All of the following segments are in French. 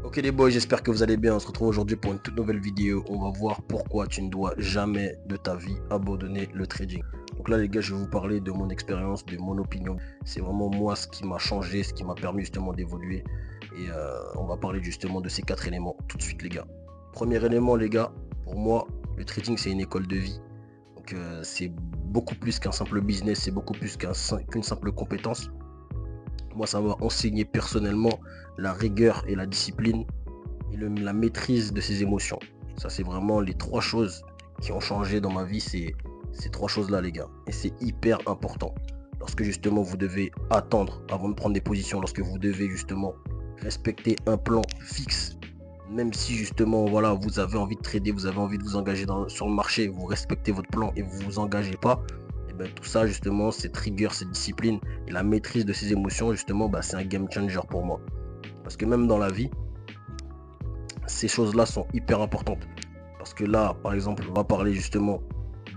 Ok les boys, j'espère que vous allez bien. On se retrouve aujourd'hui pour une toute nouvelle vidéo. On va voir pourquoi tu ne dois jamais de ta vie abandonner le trading. Donc là les gars, je vais vous parler de mon expérience, de mon opinion. C'est vraiment moi ce qui m'a changé, ce qui m'a permis justement d'évoluer. Et on va parler justement de ces 4 éléments tout de suite les gars. Premier élément les gars, pour moi, le trading c'est une école de vie. Donc c'est beaucoup plus qu'un simple business, c'est beaucoup plus qu'une simple compétence. Moi, ça m'a enseigné personnellement la rigueur et la discipline et la maîtrise de ses émotions. Ça, c'est vraiment les 3 choses qui ont changé dans ma vie, c'est ces 3 choses-là, les gars. Et c'est hyper important. Lorsque justement vous devez attendre avant de prendre des positions, lorsque vous devez justement respecter un plan fixe, même si justement voilà, vous avez envie de trader, vous avez envie de vous engager sur le marché, vous respectez votre plan et vous vous engagez pas, et ben tout ça justement, cette rigueur, cette discipline et la maîtrise de ses émotions, justement, bah, c'est un game changer pour moi. Parce que même dans la vie, ces choses-là sont hyper importantes. Parce que là, par exemple, on va parler justement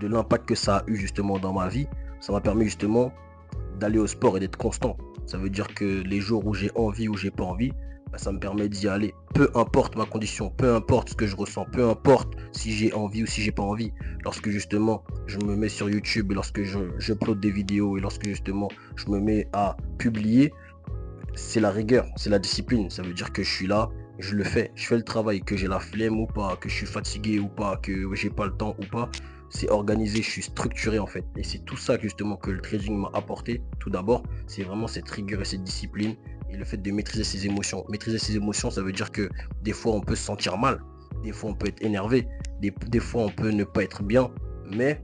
de l'impact que ça a eu justement dans ma vie. Ça m'a permis justement d'aller au sport et d'être constant. Ça veut dire que les jours où j'ai envie ou j'ai pas envie, bah, ça me permet d'y aller. Peu importe ma condition, peu importe ce que je ressens, peu importe si j'ai envie ou si j'ai pas envie. Lorsque justement je me mets sur YouTube et lorsque je upload des vidéos et lorsque justement je me mets à publier, c'est la rigueur, c'est la discipline. Ça veut dire que je suis là, je le fais, je fais le travail, que j'ai la flemme ou pas, que je suis fatigué ou pas, que j'ai pas le temps ou pas. C'est organisé, je suis structuré en fait. Et c'est tout ça justement que le trading m'a apporté. Tout d'abord, c'est vraiment cette rigueur et cette discipline et le fait de maîtriser ses émotions. Maîtriser ses émotions, ça veut dire que des fois on peut se sentir mal, des fois on peut être énervé, des fois on peut ne pas être bien, mais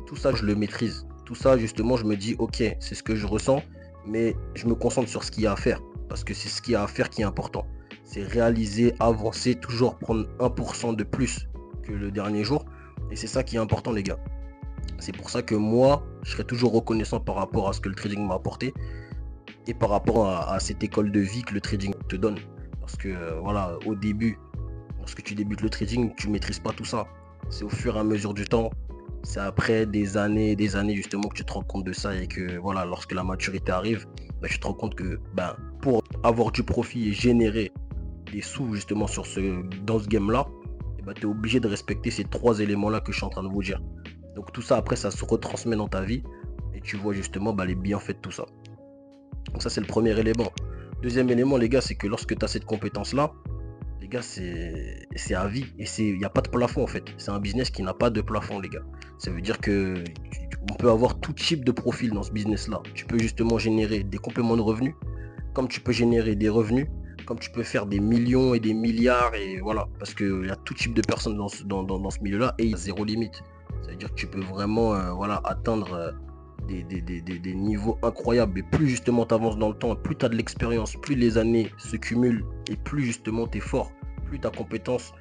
tout ça je le maîtrise. Tout ça justement je me dis ok, c'est ce que je ressens, mais je me concentre sur ce qu'il y a à faire, parce que c'est ce qu'il y a à faire qui est important. C'est réaliser, avancer, toujours prendre 1% de plus que le dernier jour, et c'est ça qui est important les gars. C'est pour ça que moi, je serai toujours reconnaissant par rapport à ce que le trading m'a apporté, et par rapport à cette école de vie que le trading te donne. Parce que voilà, au début, lorsque tu débutes le trading, tu ne maîtrises pas tout ça. C'est au fur et à mesure du temps, c'est après des années justement que tu te rends compte de ça et que voilà, lorsque la maturité arrive, bah, tu te rends compte que pour avoir du profit et générer des sous justement dans ce game-là, tu es obligé de respecter ces 3 éléments-là que je suis en train de vous dire. Donc tout ça après, ça se retransmet dans ta vie et tu vois justement les bienfaits de tout ça. Donc ça, c'est le premier élément. Deuxième élément, les gars, c'est que lorsque tu as cette compétence-là, les gars, c'est à vie. Et il n'y a pas de plafond en fait. C'est un business qui n'a pas de plafond, les gars. Ça veut dire que on peut avoir tout type de profil dans ce business-là. Tu peux justement générer des compléments de revenus, comme tu peux générer des revenus, comme tu peux faire des millions et des milliards, et voilà. Parce qu'il y a tout type de personnes dans ce milieu-là et il y a zéro limite. Ça veut dire que tu peux vraiment voilà, atteindre des niveaux incroyables. Et plus justement tu avances dans le temps, plus tu as de l'expérience, plus les années se cumulent et plus justement tu es fort, plus ta compétence,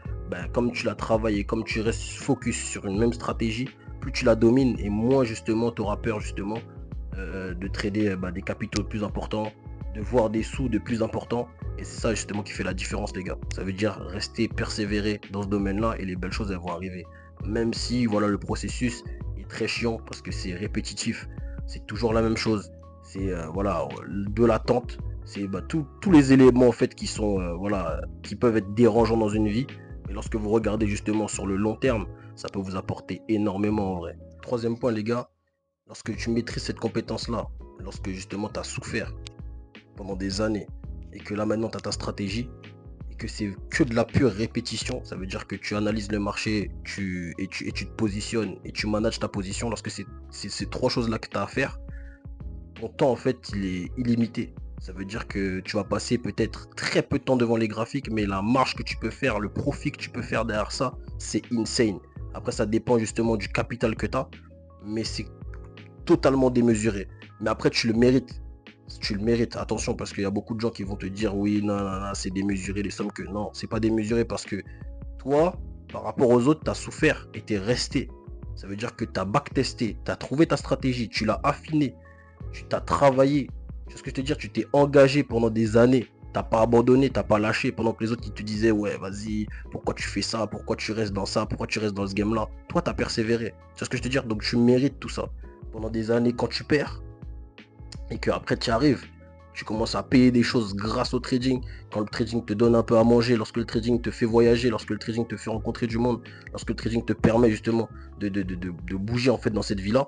comme tu la travailles et comme tu restes focus sur une même stratégie, plus tu la domines et moins justement tu auras peur justement de trader des capitaux plus importants, de voir des sous de plus importants. Et c'est ça justement qui fait la différence les gars. Ça veut dire rester persévérer dans ce domaine-là et les belles choses elles vont arriver. Même si voilà, le processus est très chiant parce que c'est répétitif, c'est toujours la même chose. C'est voilà, de l'attente, c'est tous les éléments en fait qui sont voilà, qui peuvent être dérangeants dans une vie. Mais lorsque vous regardez justement sur le long terme, ça peut vous apporter énormément en vrai. Troisième point les gars, lorsque tu maîtrises cette compétence-là, lorsque justement tu as souffert pendant des années et que là maintenant tu as ta stratégie et que c'est que de la pure répétition, ça veut dire que tu analyses le marché et tu te positionnes et tu manages ta position. Lorsque c'est ces 3 choses-là que tu as à faire, ton temps en fait il est illimité. Ça veut dire que tu vas passer peut-être très peu de temps devant les graphiques, mais la marge que tu peux faire, le profit que tu peux faire derrière ça, c'est insane. Après ça dépend justement du capital que tu as, mais c'est totalement démesuré. Mais après, tu le mérites. Tu le mérites. Attention, parce qu'il y a beaucoup de gens qui vont te dire oui, non, non, non, c'est démesuré, les sommes que. Non, c'est pas démesuré parce que toi, par rapport aux autres, tu as souffert et tu es resté. Ça veut dire que tu as backtesté, tu as trouvé ta stratégie, tu l'as affinée, tu t'as travaillé. Tu sais ce que je te dire, tu t'es engagé pendant des années. T'as pas abandonné, t'as pas lâché pendant que les autres ils te disaient ouais vas-y, pourquoi tu fais ça, pourquoi tu restes dans ça, pourquoi tu restes dans ce game là. Toi t'as persévéré. Tu sais ce que je te dire, donc tu mérites tout ça. Pendant des années quand tu perds et que après tu arrives, tu commences à payer des choses grâce au trading. Quand le trading te donne un peu à manger, lorsque le trading te fait voyager, lorsque le trading te fait rencontrer du monde, lorsque le trading te permet justement de bouger en fait dans cette vie-là,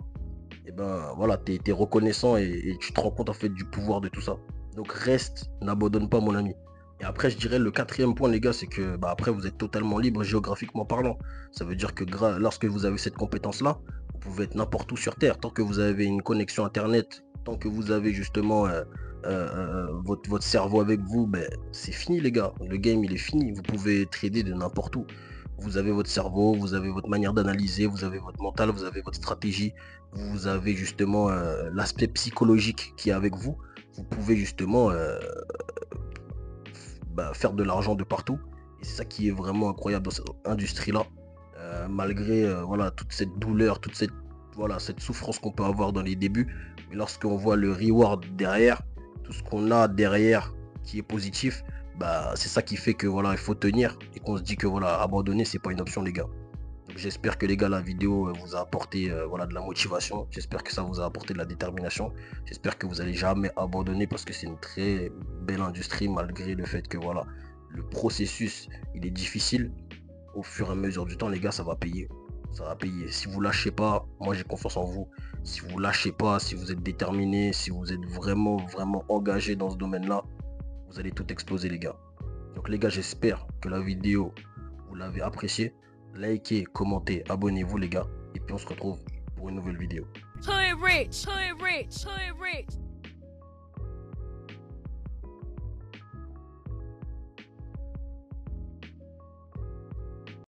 et ben voilà, tu es reconnaissant et tu te rends compte en fait du pouvoir de tout ça. Donc reste, n'abandonne pas mon ami. Et après, je dirais le quatrième point, les gars, c'est que bah, après, vous êtes totalement libre géographiquement parlant. Ça veut dire que lorsque vous avez cette compétence-là, vous pouvez être n'importe où sur Terre. Tant que vous avez une connexion Internet, tant que vous avez justement votre cerveau avec vous, ben, c'est fini, les gars. Le game, il est fini. Vous pouvez trader de n'importe où. Vous avez votre cerveau, vous avez votre manière d'analyser, vous avez votre mental, vous avez votre stratégie, vous avez justement l'aspect psychologique qui est avec vous. Vous pouvez justement faire de l'argent de partout. Et c'est ça qui est vraiment incroyable dans cette industrie-là. Malgré voilà, toute cette douleur, cette souffrance qu'on peut avoir dans les débuts. Mais lorsqu'on voit le reward derrière, tout ce qu'on a derrière qui est positif, bah, c'est ça qui fait que voilà, il faut tenir et qu'on se dit que voilà, abandonner, c'est pas une option, les gars. Donc j'espère que les gars, la vidéo vous a apporté voilà, de la motivation. J'espère que ça vous a apporté de la détermination. J'espère que vous n'allez jamais abandonner parce que c'est une très belle industrie malgré le fait que voilà, le processus il est difficile. Au fur et à mesure du temps, les gars, ça va payer. Ça va payer. Si vous lâchez pas, moi j'ai confiance en vous. Si vous lâchez pas, si vous êtes déterminé, si vous êtes vraiment, vraiment engagé dans ce domaine-là, vous allez tout exploser, les gars. Donc les gars, j'espère que la vidéo, vous l'avez appréciée. Likez, commentez, abonnez-vous les gars. Et puis on se retrouve pour une nouvelle vidéo. Hood rich, hood rich, hood rich.